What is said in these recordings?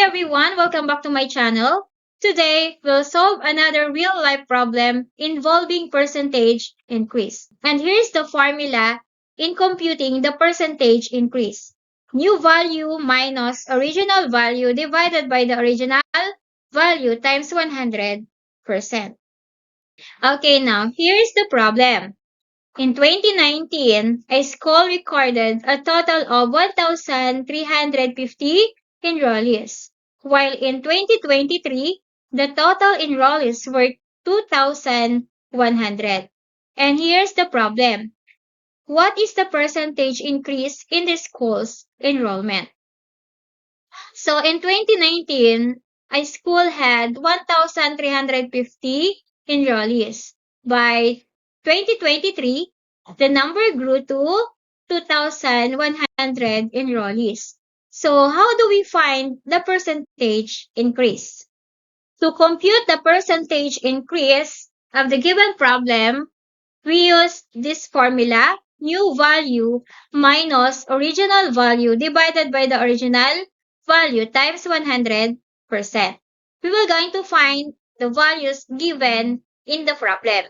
everyone, welcome back to my channel. Today, we'll solve another real-life problem involving percentage increase. And here's the formula in computing the percentage increase. New value minus original value divided by the original value times 100%. Okay, now here's the problem. In 2019, a school recorded a total of 1,350 enrollees, while in 2023, the total enrollees were 2,100. And here's the problem. What is the percentage increase in the school's enrollment? So in 2019, a school had 1,350 enrollees. By 2023, the number grew to 2,100 enrollees. So how do we find the percentage increase? To compute the percentage increase of the given problem, we use this formula, new value minus original value divided by the original value times 100%. We will going to find the values given in the problem.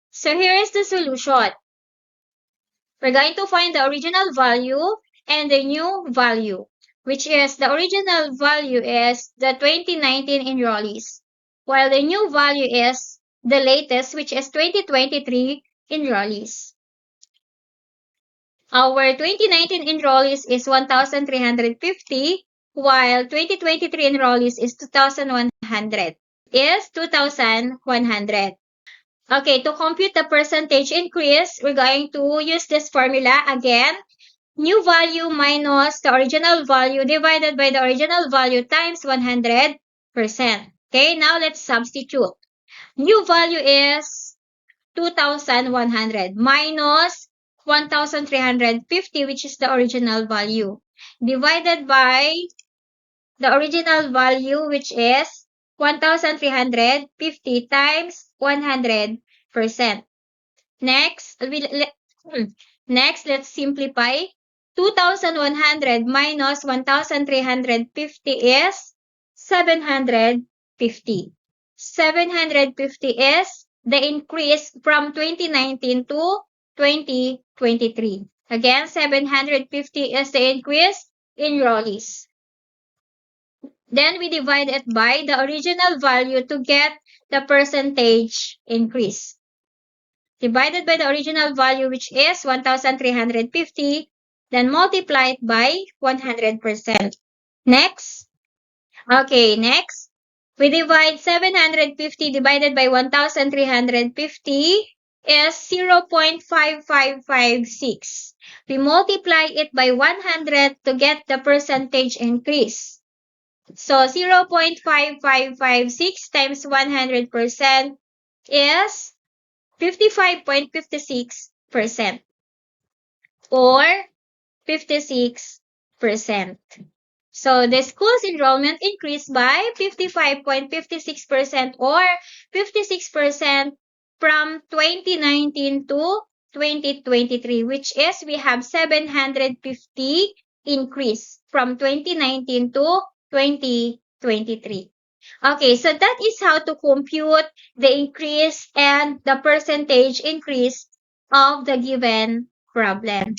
So here is the solution. We're going to find the original value and the new value, which is the original value is the 2019 enrollees, while the new value is the latest, which is 2023 enrollees. Our 2019 enrollees is 1,350, while 2023 enrollees is 2,100. Is 2,100. Okay, to compute the percentage increase, we're going to use this formula again. New value minus the original value divided by the original value times 100%. Okay, now let's substitute. New value is 2,100 minus 1,350, which is the original value, divided by the original value, which is 1,350 times 100%. Next, let's simplify. 2,100 minus 1,350 is 750. 750 is the increase from 2019 to 2023. Again, 750 is the increase in enrollees. Then we divide it by the original value to get the percentage increase. Divided by the original value, which is 1,350, then multiply it by 100%. Next. Okay, next. We divide 750 divided by 1,350 is 0.5556. We multiply it by 100 to get the percentage increase. So 0.5556 times 100% is 55.56% or 56%. So the school's enrollment increased by 55.56% or 56% from 2019 to 2023, which is we have 750 increase from 2019 to 2023. Okay, so that is how to compute the increase and the percentage increase of the given problem.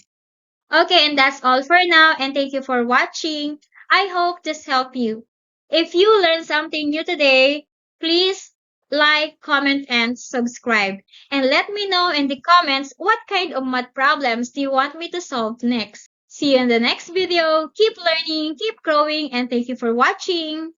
Okay, and that's all for now, and thank you for watching. I hope this helped you. If you learned something new today, please like, comment, and subscribe. And let me know in the comments what kind of math problems do you want me to solve next. See you in the next video. Keep learning, keep growing, and thank you for watching.